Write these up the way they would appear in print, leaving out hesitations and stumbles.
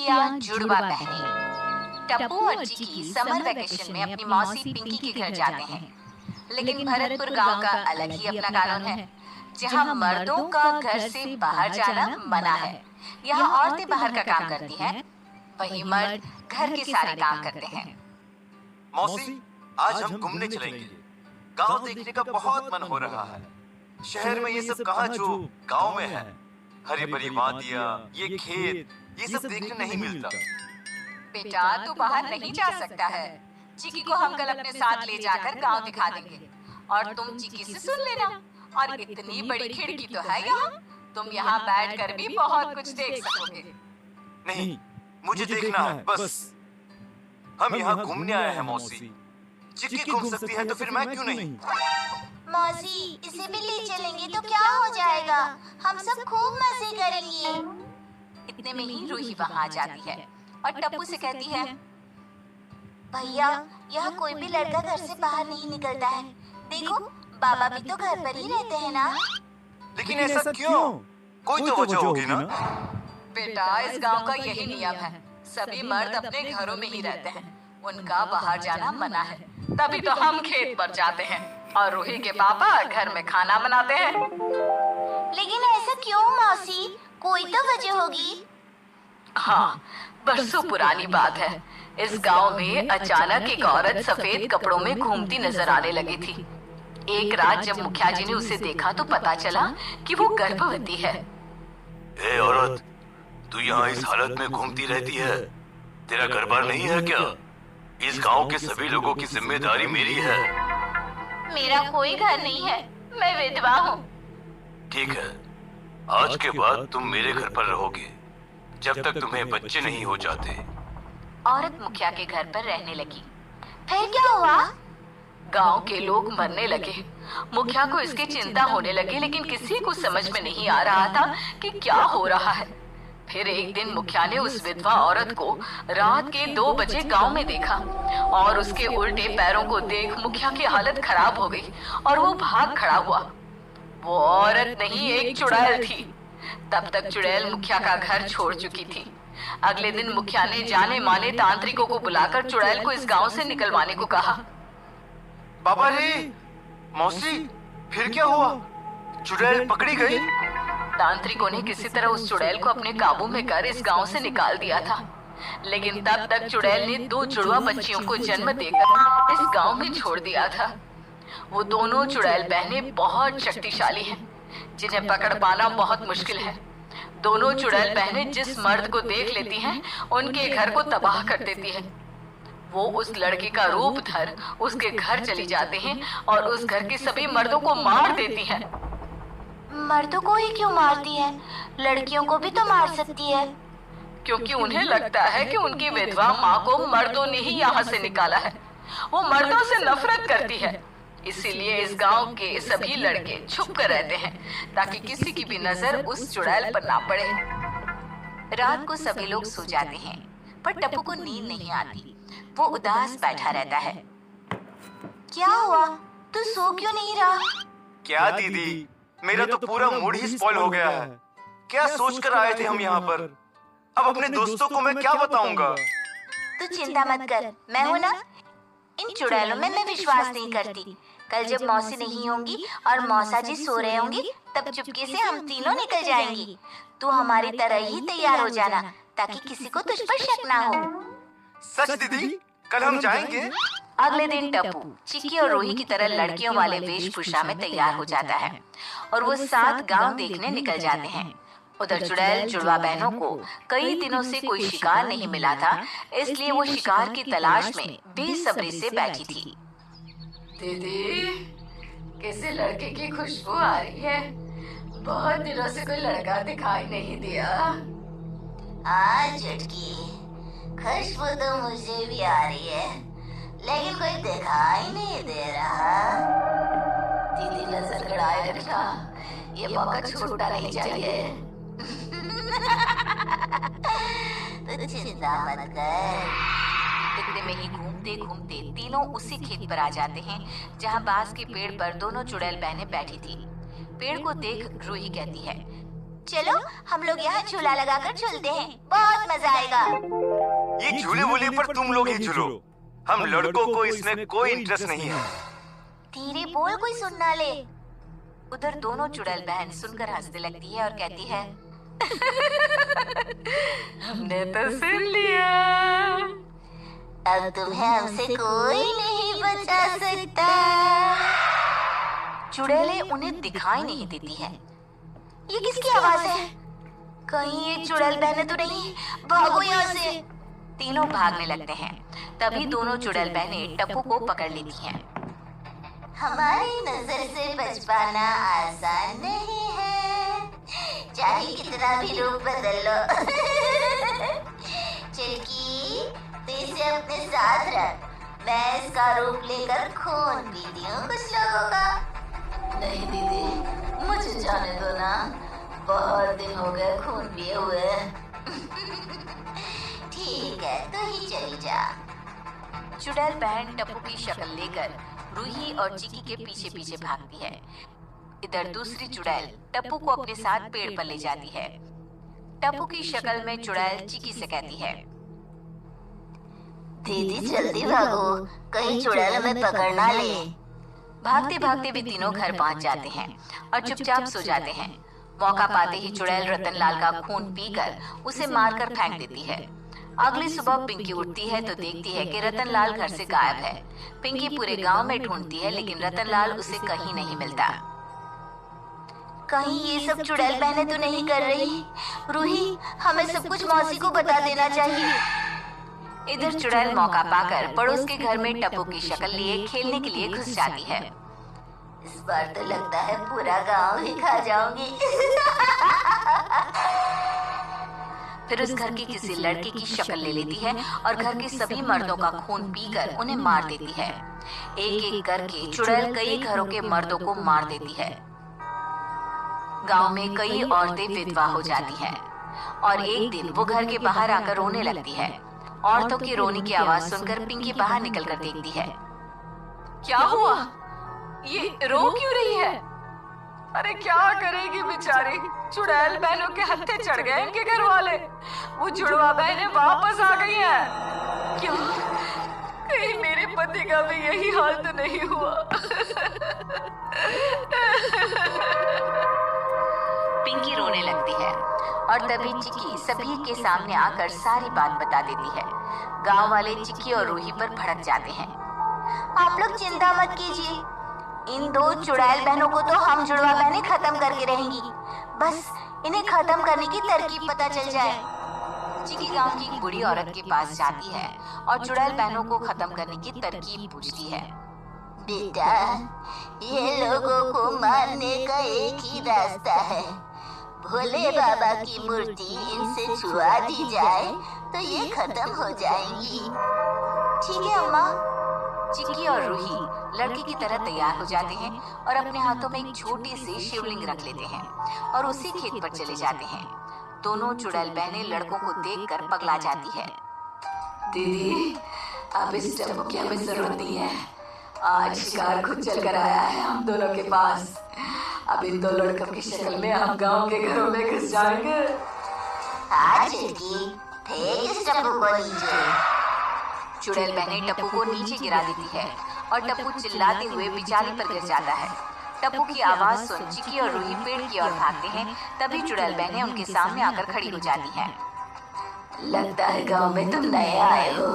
दोस्तियां जुड़वा बहनें। टप्पू और चिकी समर वेकेशन में अपनी मौसी पिंकी के घर जाते हैं, लेकिन भरतपुर गांव का अलग ही अपना कानून है, जहां मर्दों का घर से बाहर जाना मना है। यहाँ औरतें बाहर का काम करती हैं, वहीं मर्द घर के सारे काम करते हैं। मौसी, आज हम घूमने चलेंगे। गांव देखने का बहुत मन हो रहा है। शहर में ये सब कहाँ जो गांव में है। हरी भरी वादियाँ, ये खेत, ये सब देखने नहीं मिलता। बेटा, तू बाहर नहीं जा सकता है। चिकी को हम कल अपने साथ ले जाकर गांव दिखा देंगे और तुम चिकी से सुन लेना। और इतनी बड़ी खिड़की तो है यहाँ, तुम यहाँ बैठकर भी बहुत कुछ देख सकोगे। नहीं, मुझे देखना है बस। हम यहाँ घूमने आए हैं मौसी। चिकी घूम सकती है तो फिर मैं क्यों नहीं? मौसी, इसे भी ले चलेंगे तो क्या हो जाएगा? हम सब खूब मजे करेंगे। इतने में ही रूही वहाँ आ जाती है और टप्पू से कहती है, भैया, यहाँ कोई भी लड़का घर से बाहर नहीं निकलता है। देखो, बाबा भी तो घर पर ही रहते हैं ना। लेकिन ऐसा क्यों? कोई तो वजह होगी ना। बेटा, इस गांव का यही नियम है। सभी मर्द अपने घरों में ही रहते हैं, उनका बाहर जाना मना है। तभी तो हम खेत पर जाते हैं और रूही के पापा घर में खाना बनाते हैं। लेकिन ऐसा क्यों मौसी? कोई तो वजह होगी। हाँ, बरसों पुरानी बात है। इस गांव में अचानक एक औरत सफेद कपड़ों में घूमती नजर आने लगी थी। एक रात जब मुखिया जी ने उसे देखा तो पता चला कि वो गर्भवती है। ए औरत, तू यहाँ इस हालत में घूमती रहती है। तेरा घर बार नहीं है क्या? इस गांव के सभी लोगों की जिम्मेदारी मेरी है। मेरा कोई घर नहीं है, मैं विधवा हूँ। ठीक है, आज के बाद तुम मेरे घर पर रहोगे जब तक तुम्हें बच्चे नहीं हो जाते। औरत मुखिया के घर पर रहने लगी। फिर क्या हुआ? गांव के लोग मरने लगे। मुखिया को इसकी चिंता होने लगी, लेकिन किसी को समझ में नहीं आ रहा था कि क्या हो रहा है। फिर एक दिन मुखिया ने उस विधवा औरत को रात के 2 बजे गांव में देखा और उसके उल्टे पैरों को देख मुखिया की हालत खराब हो गई और वो भाग खड़ा हुआ। वो औरत नहीं, एक चुड़ैल थी। तब तक चुड़ैल मुखिया का घर छोड़ चुकी थी। अगले दिन मुखिया ने जाने माने तांत्रिकों को बुलाकर चुड़ैल को इस गांव से निकलवाने को कहा। बाबा रे, मौसी, फिर क्या हुआ? चुड़ैल पकड़ी गई? तांत्रिकों ने किसी तरह उस चुड़ैल को अपने काबू में कर इस गांव से निकाल दिया था, लेकिन तब तक चुड़ैल ने 2 जुड़वा बच्चियों को जन्म देकर इस गांव में छोड़ दिया था। वो दोनों चुड़ैल बहनें बहुत शक्तिशाली हैं, जिन्हें पकड़ पाना बहुत मुश्किल है। दोनों चुड़ैल बहनें जिस मर्द को देख लेती हैं, उनके घर को तबाह कर देती हैं। वो उस लड़के का रूप धर उसके घर चली जाते हैं और उस घर के सभी मर्दों को मार देती हैं। मर्दों को ही क्यों मारती है? लड़कियों को भी तो मार सकती है। क्योंकि उन्हें लगता है कि उनकी विधवा माँ को मर्दों ने ही यहाँ से निकाला है। वो मर्दों से नफरत करती है, इसीलिए इस गांव के सभी लड़के छुप कर रहते हैं ताकि किसी की भी नजर उस चुड़ैल पर ना पड़े। रात को सभी लोग सो जाते हैं, पर टप्पू को नींद नहीं आती। वो उदास बैठा रहता है। क्या हुआ? तू सो क्यों नहीं रहा? क्या दीदी, मेरा तो पूरा मूड ही स्पॉइल हो गया है। क्या सोचकर आए थे हम यहाँ पर? अब अपने दोस्तों को मैं क्या बताऊंगा? तू चिंता मत कर, मैं हूँ ना। इन चुड़ैलों में मैं विश्वास नहीं करती। कल जब मौसी नहीं होंगी और मौसा जी सो रहे होंगे, तब चुपके से हम तीनों निकल जाएंगी। तू हमारी तरह ही तैयार हो जाना ताकि किसी को तुझ पर शक ना हो। सच दीदी, कल हम जाएंगे। अगले दिन टप्पू चिकी और रूही की तरह लड़कियों वाले वेशभूषा में तैयार हो जाता है और वो 7 गांव देखने निकल जाते हैं। उधर चुड़ैल जुड़वा बहनों को कई दिनों से कोई शिकार नहीं मिला था, इसलिए वो शिकार की तलाश में बेसब्री से बैठी थी। दीदी, किसी लड़के की खुशबू आ रही है। बहुत दिनों से कोई लड़का दिखाई नहीं दिया। आज झटकी, खुशबू तो मुझे भी आ रही है, लेकिन कोई दिखाई नहीं दे रहा। दीदी नजर गड़ाए रखना, ये मौका छूटना नहीं चाहिए। तो चिंता मत कर। इतने में ही घूमते घूमते तीनों उसी खेत पर आ जाते हैं जहाँ बांस के पेड़ पर दोनों चुड़ैल बहनें बैठी थी। पेड़ को देख रूही कहती है, चलो हम लोग यहाँ झूला लगाकर झूलते हैं, बहुत मजा आएगा। ये झूले वूले पर तुम लोग ही झूलो, हम लड़कों को इसमें कोई इंटरेस्ट नहीं है। धीरे बोल, कोई सुन ना ले। उधर दोनों चुड़ैल बहन सुनकर हंसने लगती है और कहती है हमने तो सुन लिया, अब तुम्हें हमसे कोई नहीं बचा सकता। चुड़ैलें उन्हें दिखाई नहीं देती है। ये किसकी आवाज है? कहीं ये चुड़ैल बहनें तो नहीं? भागो यहाँ से। तीनों भागने लगते हैं। तभी दोनों चुड़ैल बहनें टप्पू को पकड़ लेती हैं। हमारी नजर से बच पाना आसान नहीं है, चाहे कितना भी रूप बदल लो। चिल्की, तू इसे अपने साथ रख, मैं इसका रूप लेकर खून पीती हूँ कुछ लोगों का। नहीं दीदी, मुझे जाने दो ना, बहुत दिन हो गए खून पिए हुए। ठीक है, तू ही चली जा। चुड़ैल बहन टप्पू की शक्ल लेकर रूही और चिकी के पीछे पीछे भागती है। इधर दूसरी चुड़ैल टप्पू को अपने साथ पेड़ पर ले जाती है। टप्पू की शक्ल में चुड़ैल चिकी से कहती है, दीदी जल्दी भागो, कहीं चुड़ैल हमें पकड़ ना ले। भागते भागते भी तीनों घर पहुंच जाते हैं और चुपचाप सो जाते हैं। मौका पाते ही चुड़ैल रतनलाल का खून पीकर उसे मारकर फेंक देती है। अगली सुबह पिंकी उठती है तो देखती है कि रतनलाल घर से गायब है। पिंकी पूरे गांव में ढूंढती है लेकिन रतनलाल उसे कहीं नहीं मिलता। कहीं ये सब चुड़ैल बहनें तो नहीं कर रही? रूही, हमें सब कुछ मौसी को बता देना चाहिए। इधर चुड़ैल मौका पाकर पड़ोस के घर में टप्पू की शक्ल लिए खेलने के लिए घुस जाती है। इस बार तो लगता है पूरा गांव ही खा जाऊंगी। फिर उस घर की किसी लड़के की शक्ल ले लेती है और घर के सभी मर्दों का खून पीकर उन्हें मार देती है। एक एक करके चुड़ैल कई घरों के मर्दों को मार देती है। गांव में कई औरतें विधवा हो जाती हैं और एक दिन वो घर के बाहर आकर रोने लगती है। औरतों की रोने की आवाज सुनकर पिंकी बाहर निकलकर देखती है। क्या हुआ? ये रो क्यों रही है? अरे क्या करेगी बेचारी, चुड़ैल बहनों के हत्थे चढ़ गए इनके घर वाले। वो जुड़वा बहनें वापस आ गई हैं। क्यों? कहीं मेरे पति का भी यही हाल तो नहीं हुआ? पिंकी रोने लगती है और तभी चिक्की सभी के सामने आकर सारी बात बता देती है। गांव वाले चिक्की और रूही पर भड़क जाते हैं। आप लोग चिंता मत कीजिए, इन दो चुड़ैल बहनों को तो हम जुड़वा बहनें खत्म करके रहेंगी। बस इन्हें खत्म करने की तरकीब पता चल जाए। चिक्की गांव की एक बूढ़ी औरत के पास जाती है और चुड़ैल बहनों को खत्म करने की तरकीब पूछती है। बेटा, ये लोगों को मारने का एक ही रास्ता है। भोले बाबा की मूर्ति इनसे छुआ दी जाए तो ये खत्म हो जाएंगी। ठीक है अम्मा। चिक्की और रूही लड़के की तरह तैयार हो जाते हैं और अपने हाथों में एक छोटी सी शिवलिंग रख लेते हैं और उसी खेत पर चले जाते हैं। दोनों चुड़ैल बहनें लड़कों को देखकर पगला जाती है। दीदी, अब इस टप्पू की हमें जरूरत नहीं है। आज शिकार खुद चल कर आया है हम दोनों के पास। अब इन दो लड़कों की शक्ल में हम गांव के घरों में घुस जाएंगे। आज फेंक इस टप्पू को नीचे। चुड़ैल बहनें टप्पू को नीचे गिरा देती है और टप्पू चिल्लाते हुए बिचारी पर गिर जाता है। टप्पू की आवाज सुन चिक्की और रूही पेड़ की ओर भागते हैं। तभी चुड़ैल बहनें उनके सामने आकर खड़ी हो जाती हैं। लगता है गांव में तुम नए आए हो,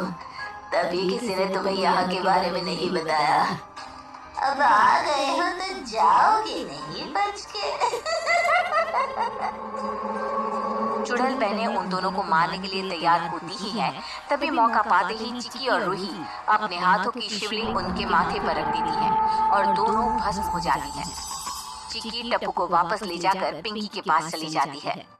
तभी किसी ने तुम्हें यहाँ के बारे में नहीं बताया। अब आ गए हो तो जाओगे नहीं बच के। चुड़ैल बहनें उन दोनों को मारने के लिए तैयार होती ही हैं। तभी मौका पाते ही चिक्की और रूही अपने हाथों की शिवलिंग उनके माथे पर रख देती हैं और दोनों भस्म हो जाती हैं। चिक्की टप्पू को वापस ले जाकर पिंकी के पास चली जाती है।